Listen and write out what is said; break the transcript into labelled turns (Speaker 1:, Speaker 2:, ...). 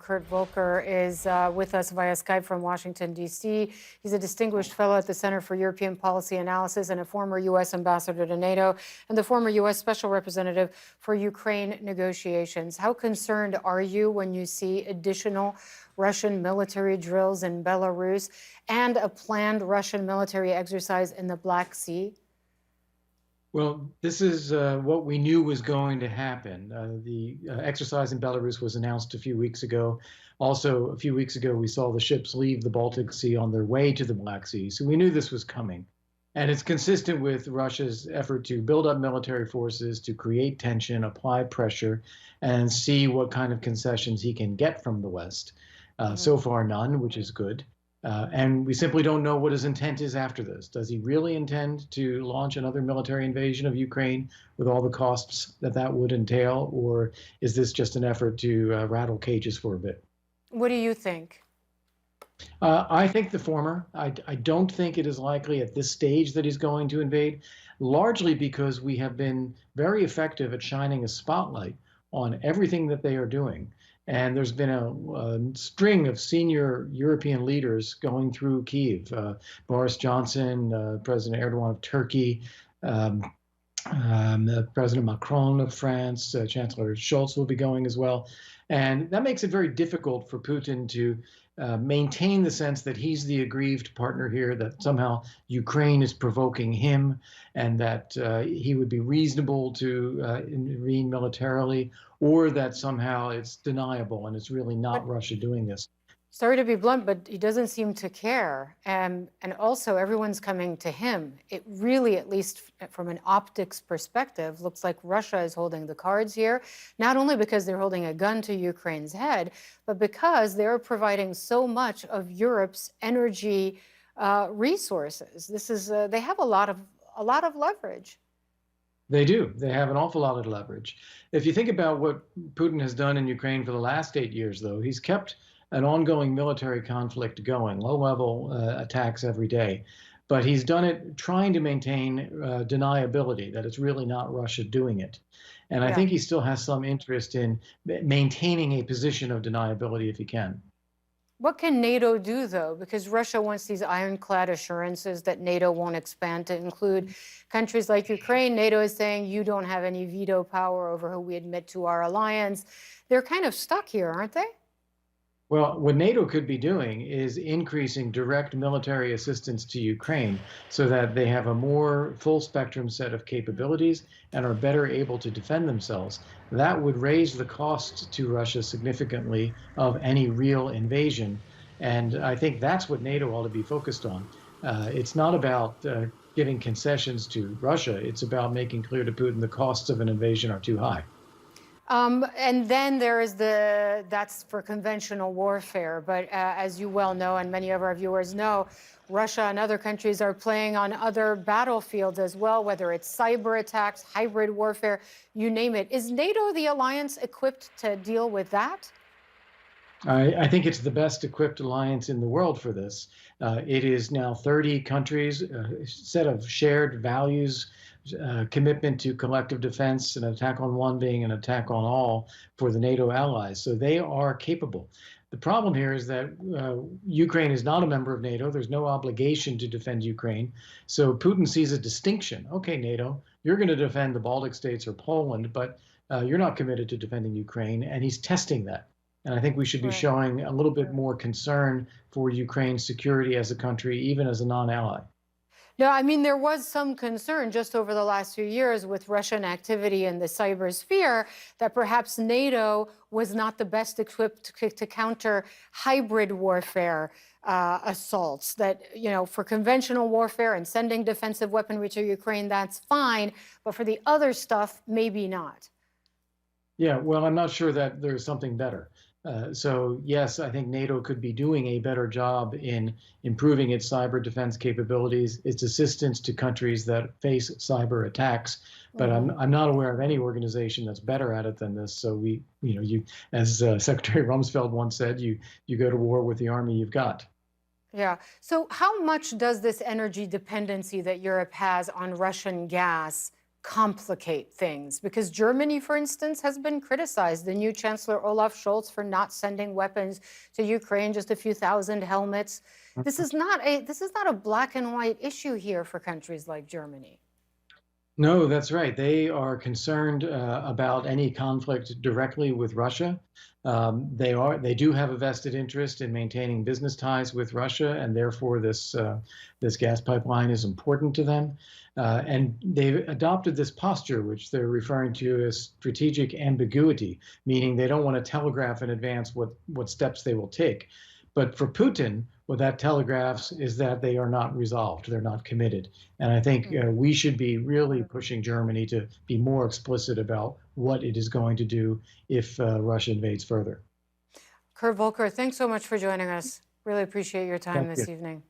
Speaker 1: Kurt Volker is with us via Skype from Washington, D.C. He's a distinguished fellow at the Center for European Policy Analysis and a former U.S. ambassador to NATO and the former U.S. Special Representative for Ukraine negotiations. How concerned are you when you see additional Russian military drills in Belarus and a planned Russian military exercise in the Black Sea?
Speaker 2: Well, this is what we knew was going to happen. The exercise in Belarus was announced a few weeks ago. Also, a few weeks ago, we saw the ships leave the Baltic Sea on their way to the Black Sea. So we knew this was coming. And it's consistent with Russia's effort to build up military forces, to create tension, apply pressure, and see what kind of concessions he can get from the West. So far, none, which is good. And we simply don't know what his intent is after this. Does he really intend to launch another military invasion of Ukraine with all the costs that that would entail? Or is this just an effort to rattle cages for a bit?
Speaker 1: What do you think?
Speaker 2: I think the former. I don't think it is likely at this stage that he's going to invade, largely because we have been very effective at shining a spotlight on everything that they are doing. And there's been a string of senior European leaders going through Kyiv. Boris Johnson, President Erdogan of Turkey, President Macron of France, Chancellor Scholz will be going as well. And that makes it very difficult for Putin to maintain the sense that he's the aggrieved partner here, that somehow Ukraine is provoking him, and that he would be reasonable to intervene militarily, or that somehow it's deniable and it's really not Russia doing this.
Speaker 1: Sorry to be blunt, but he doesn't seem to care. And also, everyone's coming to him. It really, at least from an optics perspective, looks like Russia is holding the cards here, not only because they're holding a gun to Ukraine's head, but because they're providing so much of Europe's energy resources. This is they have a lot of leverage.
Speaker 2: They do. They have an awful lot of leverage. If you think about what Putin has done in Ukraine for the last 8 years, though, he's kept an ongoing military conflict going, low-level attacks every day. But he's done it trying to maintain deniability, that it's really not Russia doing it. And I think he still has some interest in maintaining a position of deniability if he can.
Speaker 1: What can NATO do, though? Because Russia wants these ironclad assurances that NATO won't expand to include countries like Ukraine. NATO is saying you don't have any veto power over who we admit to our alliance. They're kind of stuck here, aren't they?
Speaker 2: Well, what NATO could be doing is increasing direct military assistance to Ukraine so that they have a more full spectrum set of capabilities and are better able to defend themselves. That would raise the cost to Russia significantly of any real invasion. And I think that's what NATO ought to be focused on. It's not about giving concessions to Russia. It's about making clear to Putin the costs of an invasion are too high.
Speaker 1: And then there is that's for conventional warfare. But as you well know, and many of our viewers know, Russia and other countries are playing on other battlefields as well, whether it's cyber attacks, hybrid warfare, you name it. Is NATO the alliance equipped to deal with that?
Speaker 2: I think it's the best equipped alliance in the world for this. It is now 30 countries, a set of shared values, commitment to collective defense, an attack on one being an attack on all for the NATO allies. So they are capable. The problem here is that Ukraine is not a member of NATO. There's no obligation to defend Ukraine. So Putin sees a distinction. Okay, NATO, you're going to defend the Baltic states or Poland, but you're not committed to defending Ukraine. And he's testing that. And I think we should be showing a little bit more concern for Ukraine's security as a country, even as a non-ally.
Speaker 1: No, I mean, there was some concern just over the last few years with Russian activity in the cyber sphere that perhaps NATO was not the best equipped to counter hybrid warfare assaults. That, you know, for conventional warfare and sending defensive weaponry to Ukraine, that's fine. But for the other stuff, maybe not.
Speaker 2: Yeah, well, I'm not sure that there's something better. So yes, I think NATO could be doing a better job in improving its cyber defense capabilities, its assistance to countries that face cyber attacks. But I'm not aware of any organization that's better at it than this. So you, as Secretary Rumsfeld once said, you go to war with the army you've got.
Speaker 1: Yeah. So how much does this energy dependency that Europe has on Russian gas complicate things? Because Germany, for instance, has been criticized. The new Chancellor Olaf Scholz for not sending weapons to Ukraine, just a few thousand helmets. This is not a black and white issue here for countries like Germany.
Speaker 2: No, that's right. They are concerned about any conflict directly with Russia. They do have a vested interest in maintaining business ties with Russia, and therefore this gas pipeline is important to them. And they've adopted this posture, which they're referring to as strategic ambiguity, meaning they don't want to telegraph in advance what steps they will take. But for Putin, what that telegraphs is that they are not resolved, they're not committed. And I think we should be really pushing Germany to be more explicit about what it is going to do if Russia invades further.
Speaker 1: Kurt Volker, thanks so much for joining us. Really appreciate your time this evening.